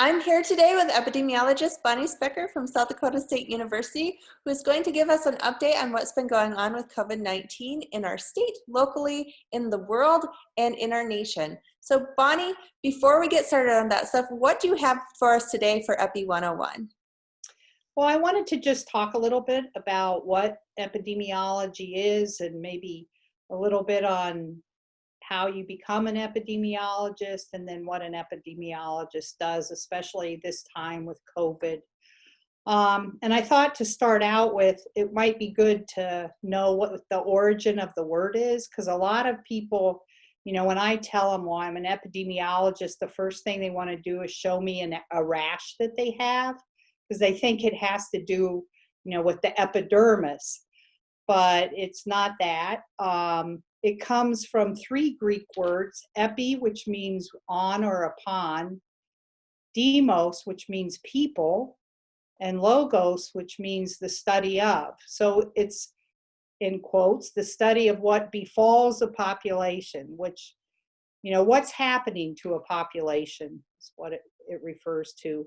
I'm here today with epidemiologist Bonny Specker from South Dakota State University, who is going to give us an update on what's been going on with COVID-19 in our state, locally, in the world, and in our nation. So Bonny, before we get started on that stuff, what do you have for us today for Epi 101? Well, I wanted to just talk a little bit about what epidemiology is and maybe a little bit on how you become an epidemiologist and then what an epidemiologist does, especially this time with COVID. And I thought to start out with, it might be good to know what the origin of the word is, because a lot of people, when I tell them, well, I'm an epidemiologist, the first thing they want to do is show me a rash that they have, because they think it has to do, with the epidermis, but it's not that. It comes from three Greek words: epi, which means on or upon; demos, which means people; and logos, which means the study of. So it's, in quotes, the study of what befalls a population, which, what's happening to a population is what it refers to.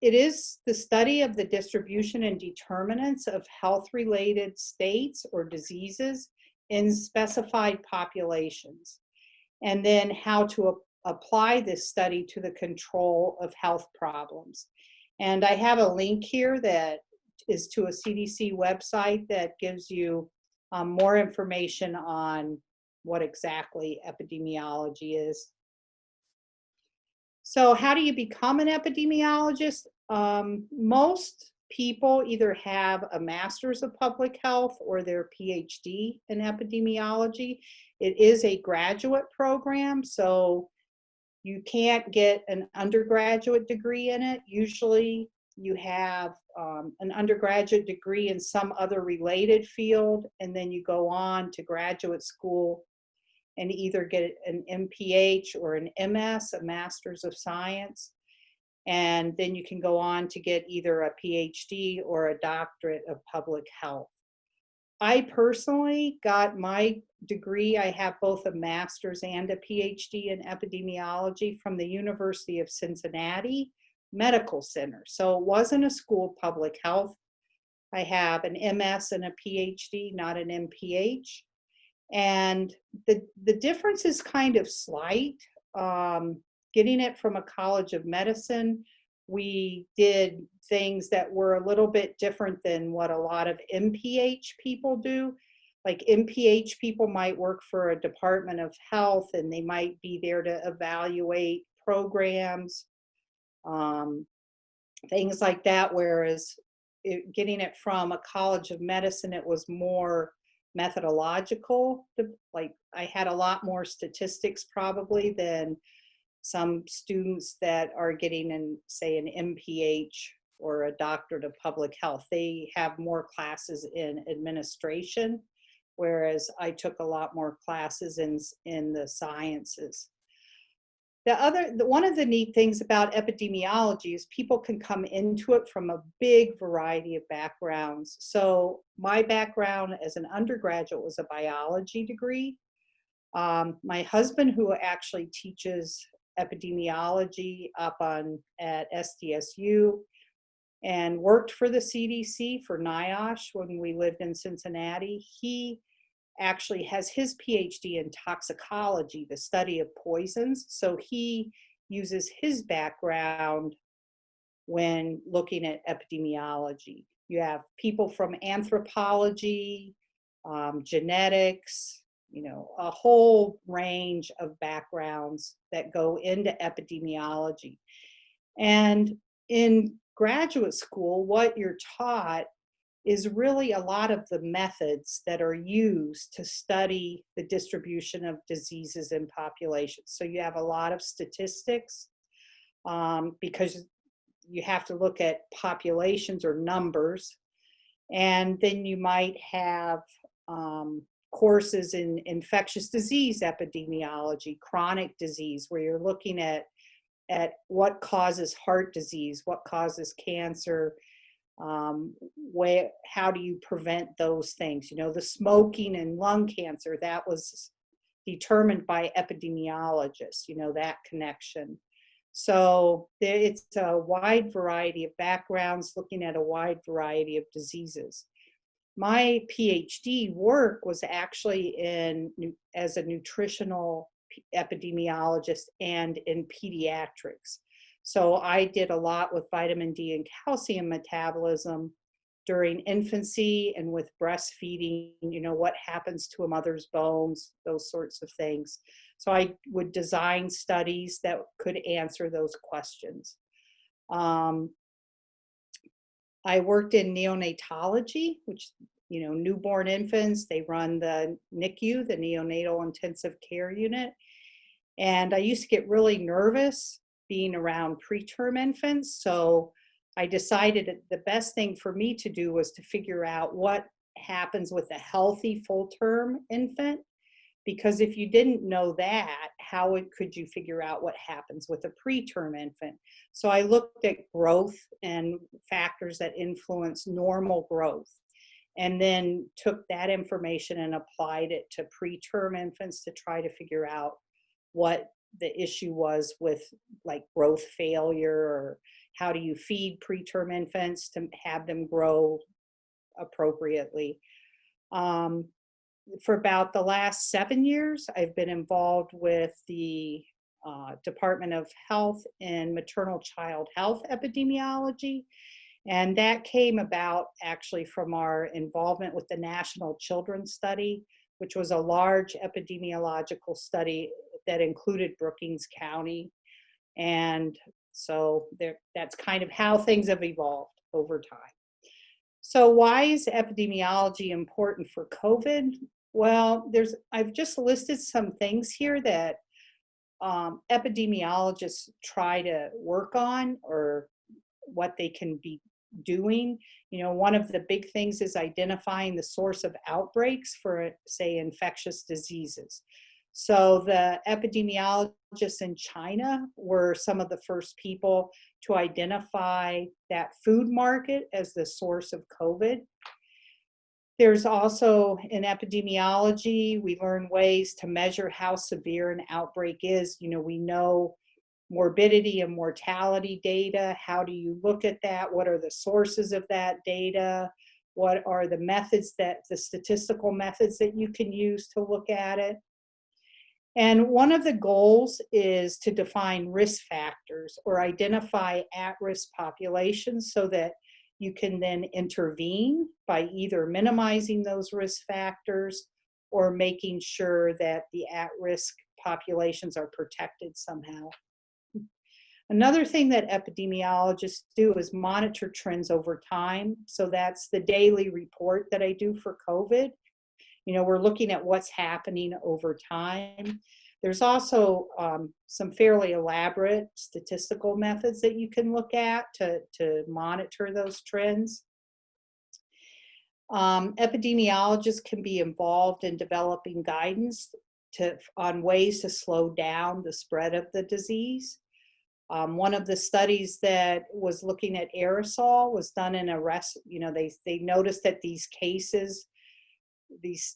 It is the study of the distribution and determinants of health-related states or diseases in specified populations, and then how to apply this study to the control of health problems. And I have a link here that is to a CDC website that gives you more information on what exactly epidemiology is. So how do you become an epidemiologist? Most people either have a master's of public health or their PhD in epidemiology. It is a graduate program, so you can't get an undergraduate degree in it. Usually you have an undergraduate degree in some other related field, and then you go on to graduate school and either get an MPH or an MS, a Master's of Science, and then you can go on to get either a PhD or a doctorate of public health. I personally got my degree, I have both a master's and a PhD in epidemiology from the University of Cincinnati Medical Center. So it wasn't a school of public health. I have an MS and a PhD, not an MPH. And the difference is kind of slight. Getting it from a college of medicine, we did things that were a little bit different than what a lot of MPH people do. Like MPH people might work for a department of health and they might be there to evaluate programs, things like that. Whereas getting it from a college of medicine, it was more methodological. Like I had a lot more statistics probably than some students that are getting say an MPH or a doctorate of public health. They have more classes in administration, whereas I took a lot more classes in the sciences. One of the neat things about epidemiology is people can come into it from a big variety of backgrounds. So my background as an undergraduate was a biology degree. My husband, who actually teaches epidemiology up at SDSU and worked for the CDC for NIOSH when we lived in Cincinnati, he actually has his PhD in toxicology, the study of poisons. So he uses his background when looking at epidemiology. You have people from anthropology, genetics, a whole range of backgrounds that go into epidemiology. And in graduate school, what you're taught is really a lot of the methods that are used to study the distribution of diseases in populations. So you have a lot of statistics because you have to look at populations or numbers. And then you might have courses in infectious disease epidemiology, chronic disease, where you're looking at what causes heart disease, what causes cancer, how do you prevent those things? The smoking and lung cancer, that was determined by epidemiologists, that connection. So it's a wide variety of backgrounds looking at a wide variety of diseases. My PhD work was actually as a nutritional epidemiologist and in pediatrics. So I did a lot with vitamin D and calcium metabolism during infancy and with breastfeeding, what happens to a mother's bones, those sorts of things. So I would design studies that could answer those questions. Um, I worked in neonatology, which, newborn infants, they run the NICU, the neonatal intensive care unit. And I used to get really nervous being around preterm infants. So I decided that the best thing for me to do was to figure out what happens with a healthy full-term infant. Because if you didn't know that, how could you figure out what happens with a preterm infant? So I looked at growth and factors that influence normal growth, and then took that information and applied it to preterm infants to try to figure out what the issue was with like growth failure, or how do you feed preterm infants to have them grow appropriately. For about the last 7 years, I've been involved with the Department of Health and Maternal Child Health Epidemiology. And that came about actually from our involvement with the National Children's Study, which was a large epidemiological study that included Brookings County. And so that's kind of how things have evolved over time. So why is epidemiology important for COVID? Well, I've just listed some things here that epidemiologists try to work on, or what they can be doing. One of the big things is identifying the source of outbreaks for, say, infectious diseases. So the epidemiologists in China were some of the first people to identify that food market as the source of COVID. There's also, in epidemiology, we learn ways to measure how severe an outbreak is. We know morbidity and mortality data. How do you look at that? What are the sources of that data? What are the statistical methods that you can use to look at it? And one of the goals is to define risk factors or identify at-risk populations so that you can then intervene by either minimizing those risk factors or making sure that the at-risk populations are protected somehow. Another thing that epidemiologists do is monitor trends over time. So that's the daily report that I do for COVID. We're looking at what's happening over time. There's also some fairly elaborate statistical methods that you can look at to monitor those trends. Epidemiologists can be involved in developing guidance on ways to slow down the spread of the disease. One of the studies that was looking at aerosol was done in they noticed that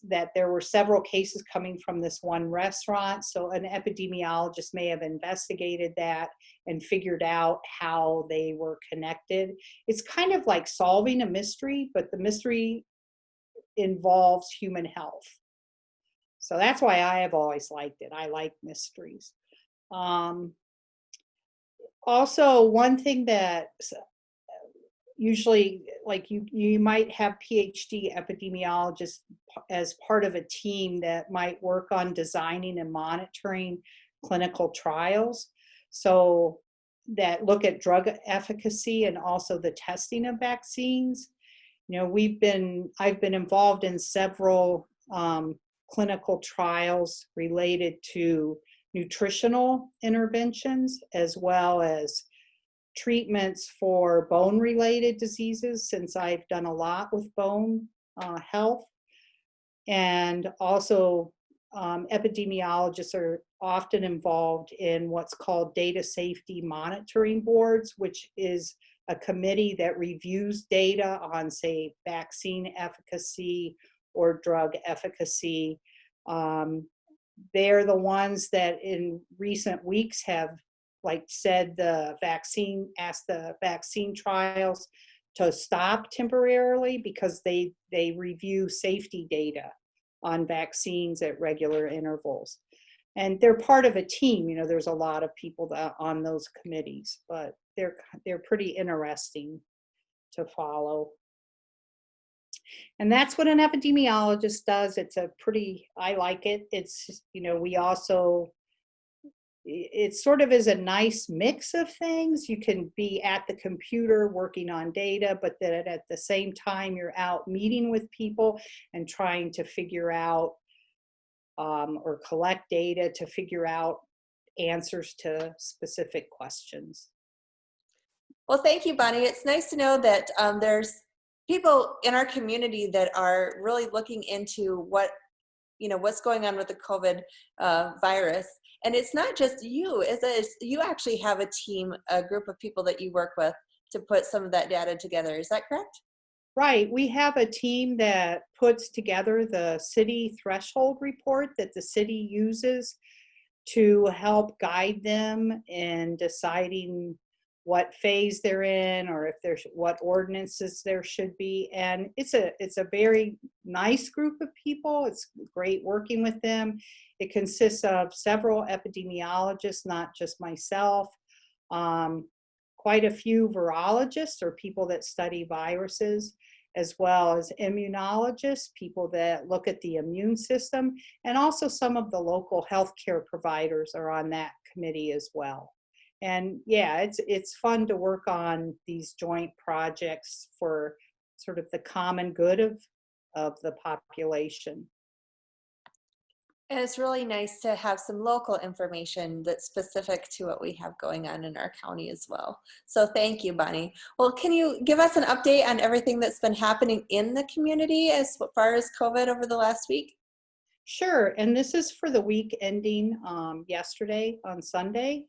that there were several cases coming from this one restaurant. So an epidemiologist may have investigated that and figured out how they were connected. It's kind of like solving a mystery, but the mystery involves human health. So that's why I have always liked it. I like mysteries. Also, one thing that usually, like you might have PhD epidemiologists as part of a team that might work on designing and monitoring clinical trials. So that look at drug efficacy and also the testing of vaccines. I've been involved in several clinical trials related to nutritional interventions, as well as treatments for bone-related diseases, since I've done a lot with bone health. And also, epidemiologists are often involved in what's called data safety monitoring boards, which is a committee that reviews data on, say, vaccine efficacy or drug efficacy. They're the ones that in recent weeks have like said asked the vaccine trials to stop temporarily because they review safety data on vaccines at regular intervals. And they're part of a team. There's a lot of people on those committees, but they're pretty interesting to follow. And that's what an epidemiologist does. I like it. It's, we also, it sort of is a nice mix of things. You can be at the computer working on data, but then at the same time, you're out meeting with people and trying to figure out or collect data to figure out answers to specific questions. Well, thank you, Bonnie. It's nice to know that there's people in our community that are really looking into what's going on with the COVID virus. And it's not just you, you actually have a team, a group of people that you work with to put some of that data together. Is that correct? Right. We have a team that puts together the city threshold report that the city uses to help guide them in deciding what phase they're in, or if there's what ordinances there should be. And it's a very nice group of people. It's great working with them. It consists of several epidemiologists, not just myself, quite a few virologists or people that study viruses, as well as immunologists, people that look at the immune system, and also some of the local healthcare providers are on that committee as well. And yeah, it's fun to work on these joint projects for sort of the common good of the population. And it's really nice to have some local information that's specific to what we have going on in our county as well. So thank you, Bonnie. Well, can you give us an update on everything that's been happening in the community as far as COVID over the last week? Sure, and this is for the week ending yesterday on Sunday.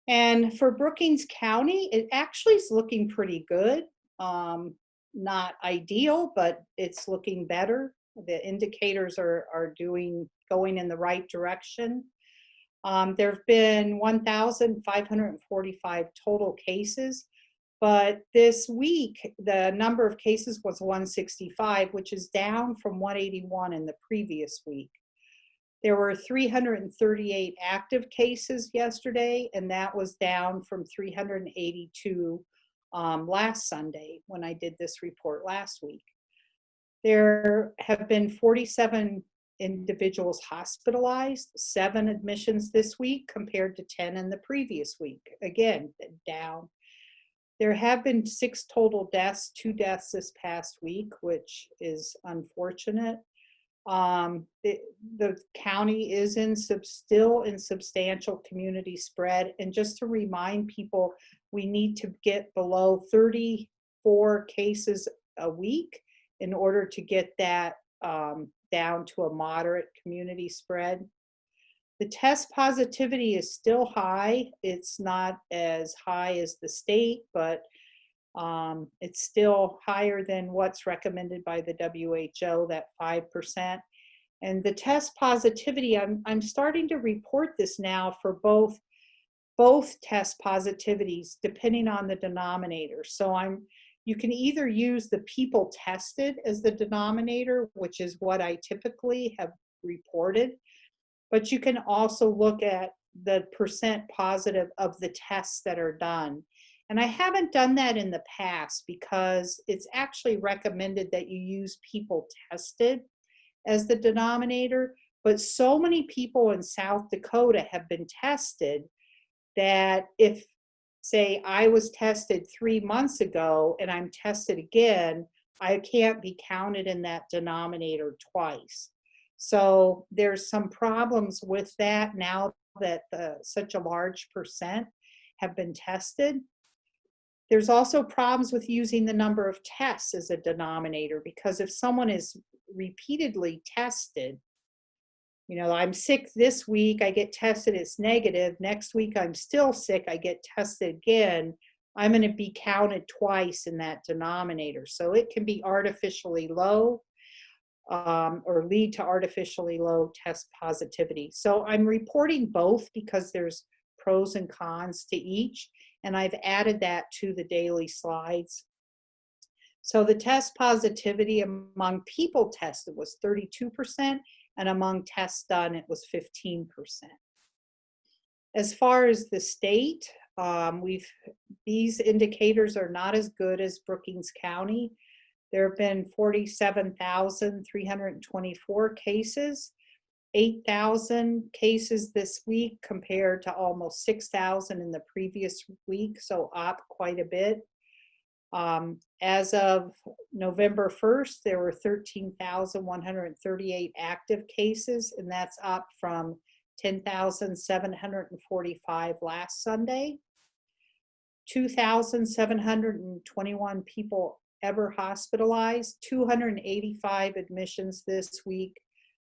And for Brookings County, it actually is looking pretty good. Not ideal, but it's looking better. The indicators are going in the right direction. There have been 1,545 total cases, but this week the number of cases was 165, which is down from 181 in the previous week. There were 338 active cases yesterday, and that was down from 382 last Sunday when I did this report last week. There have been 47 individuals hospitalized, 7 admissions this week compared to 10 in the previous week. Again, down. There have been 6 total deaths, 2 deaths this past week, which is unfortunate. The county is still in substantial community spread. And just to remind people, we need to get below 34 cases a week in order to get that down to a moderate community spread. The test positivity is still high. It's not as high as the state, but it's still higher than what's recommended by the WHO, that 5%. And the test positivity, I'm starting to report this now for both test positivities, depending on the denominator. So you can either use the people tested as the denominator, which is what I typically have reported, but you can also look at the percent positive of the tests that are done. And I haven't done that in the past because it's actually recommended that you use people tested as the denominator, but so many people in South Dakota have been tested that if, say, I was tested 3 months ago and I'm tested again, I can't be counted in that denominator twice. So there's some problems with that now that such a large percent have been tested. There's also problems with using the number of tests as a denominator, because if someone is repeatedly tested, I'm sick this week, I get tested, it's negative. Next week, I'm still sick, I get tested again. I'm going to be counted twice in that denominator. So it can be artificially low or lead to artificially low test positivity. So I'm reporting both because there's pros and cons to each, and I've added that to the daily slides. So the test positivity among people tested was 32%, and among tests done, it was 15%. As far as the state, these indicators are not as good as Brookings County. There have been 47,324 cases, 8,000 cases this week compared to almost 6,000 in the previous week, so up quite a bit. As of November 1st, there were 13,138 active cases, and that's up from 10,745 last Sunday. 2,721 people ever hospitalized, 285 admissions this week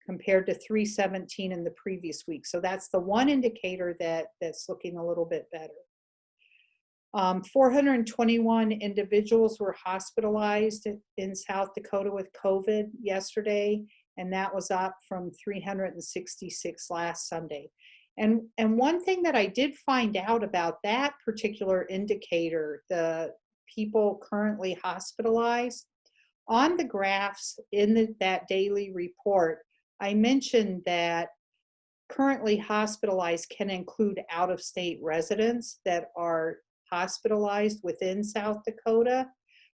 compared to 317 in the previous week. So that's the one indicator that's looking a little bit better. 421 individuals were hospitalized in South Dakota with COVID yesterday, and that was up from 366 last Sunday. And one thing that I did find out about that particular indicator, the people currently hospitalized, on the graphs in that daily report, I mentioned that currently hospitalized can include out-of-state residents that are hospitalized within South Dakota,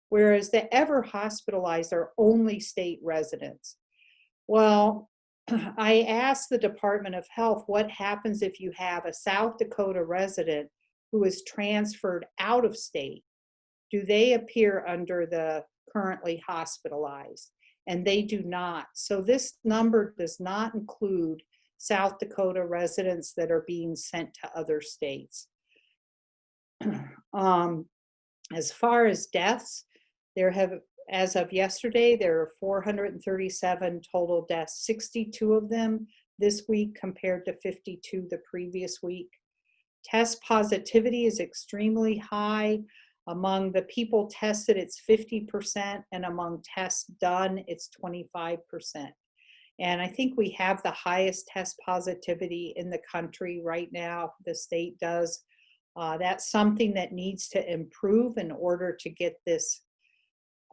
whereas the ever hospitalized are only state residents. Well, I asked the Department of Health what happens if you have a South Dakota resident who is transferred out of state. Do they appear under the currently hospitalized? And they do not. So this number does not include South Dakota residents that are being sent to other states. As far as deaths, as of yesterday, there are 437 total deaths, 62 of them this week compared to 52 the previous week. Test positivity is extremely high. Among the people tested, it's 50%, and among tests done, it's 25%. And I think we have the highest test positivity in the country right now. The state does. That's something that needs to improve in order to get this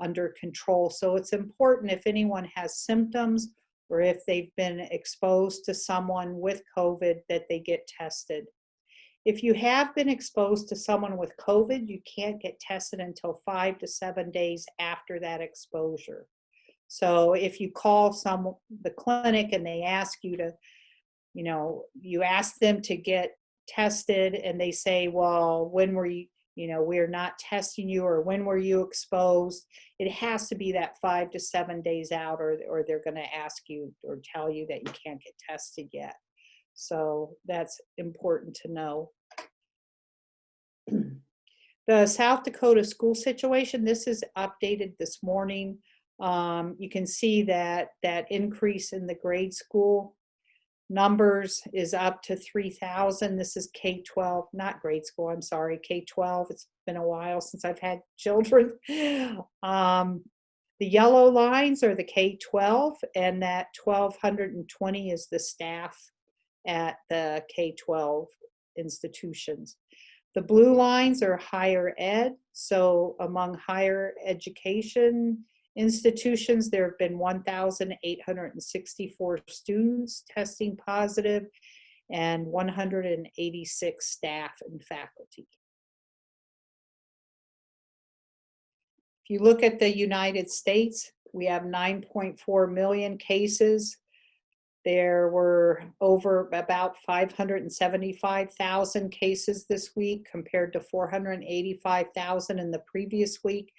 under control. So it's important if anyone has symptoms or if they've been exposed to someone with COVID that they get tested. If you have been exposed to someone with COVID, you can't get tested until 5 to 7 days after that exposure. So if you call the clinic and they ask you to, you ask them to get tested and they say, well, when were you, we're not testing you, or when were you exposed? It has to be that 5 to 7 days out, or they're going to ask you or tell you that you can't get tested yet. So that's important to know. The South Dakota school situation, this is updated this morning. You can see that increase in the grade school numbers is up to 3,000. This is K-12, not grade school, I'm sorry, K-12. It's been a while since I've had children. The yellow lines are the K-12, and that 1,220 is the staff at the K-12 institutions. The blue lines are higher ed. So among higher education institutions, there have been 1,864 students testing positive and 186 staff and faculty. If you look at the United States, we have 9.4 million cases. There were about 575,000 cases this week compared to 485,000 in the previous week.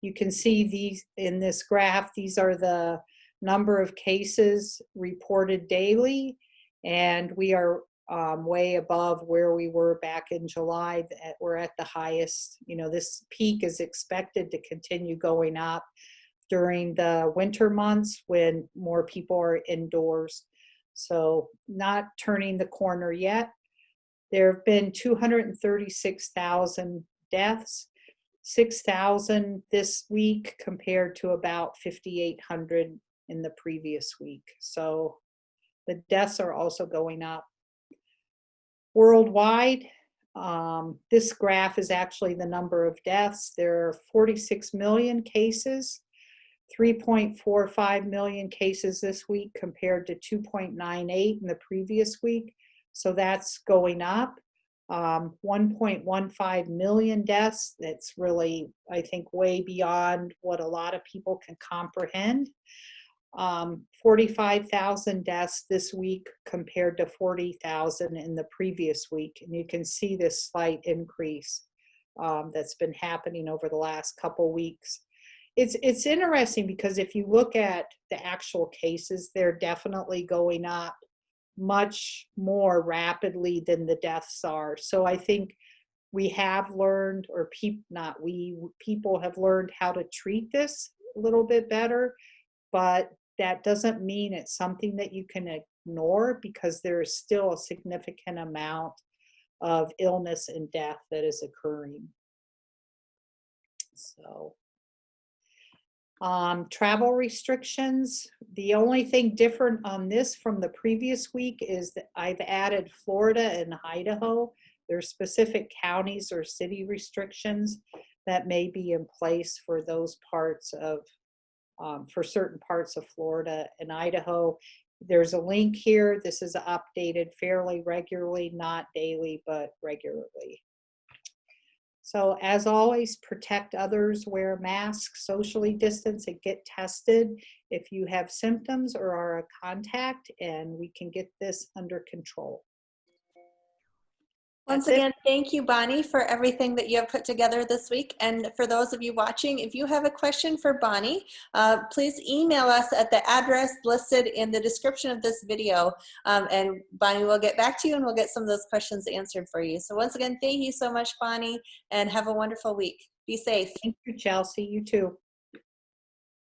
You can see these in this graph. These are the number of cases reported daily, and we are way above where we were back in July. We're at the highest. This peak is expected to continue going up during the winter months when more people are indoors. So not turning the corner yet. There have been 236,000 deaths, 6,000 this week compared to about 5,800 in the previous week. So the deaths are also going up. Worldwide, This graph is actually the number of deaths. There are 46 million cases, 3.45 million cases this week compared to 2.98 in the previous week. So that's going up. 1.15 million deaths. That's really, I think, way beyond what a lot of people can comprehend. 45,000 deaths this week compared to 40,000 in the previous week. And you can see this slight increase that's been happening over the last couple weeks. It's interesting because if you look at the actual cases, they're definitely going up much more rapidly than the deaths are. So I think we have learned, or people have learned how to treat this a little bit better, but that doesn't mean it's something that you can ignore, because there is still a significant amount of illness and death that is occurring. So travel restrictions. The only thing different on this from the previous week is that I've added Florida and Idaho. There's specific counties or city restrictions that may be in place for those parts of, for certain parts of Florida and Idaho. There's a link here. This is updated fairly regularly, not daily, but regularly. So as always, protect others, wear masks, socially distance, and get tested if you have symptoms or are a contact, and we can get this under control. Once again, thank you, Bonnie, for everything that you have put together this week. And for those of you watching, if you have a question for Bonnie, please email us at the address listed in the description of this video. And Bonnie will get back to you and we'll get some of those questions answered for you. So once again, thank you so much, Bonnie, and have a wonderful week. Be safe. Thank you, Chelsea. You too.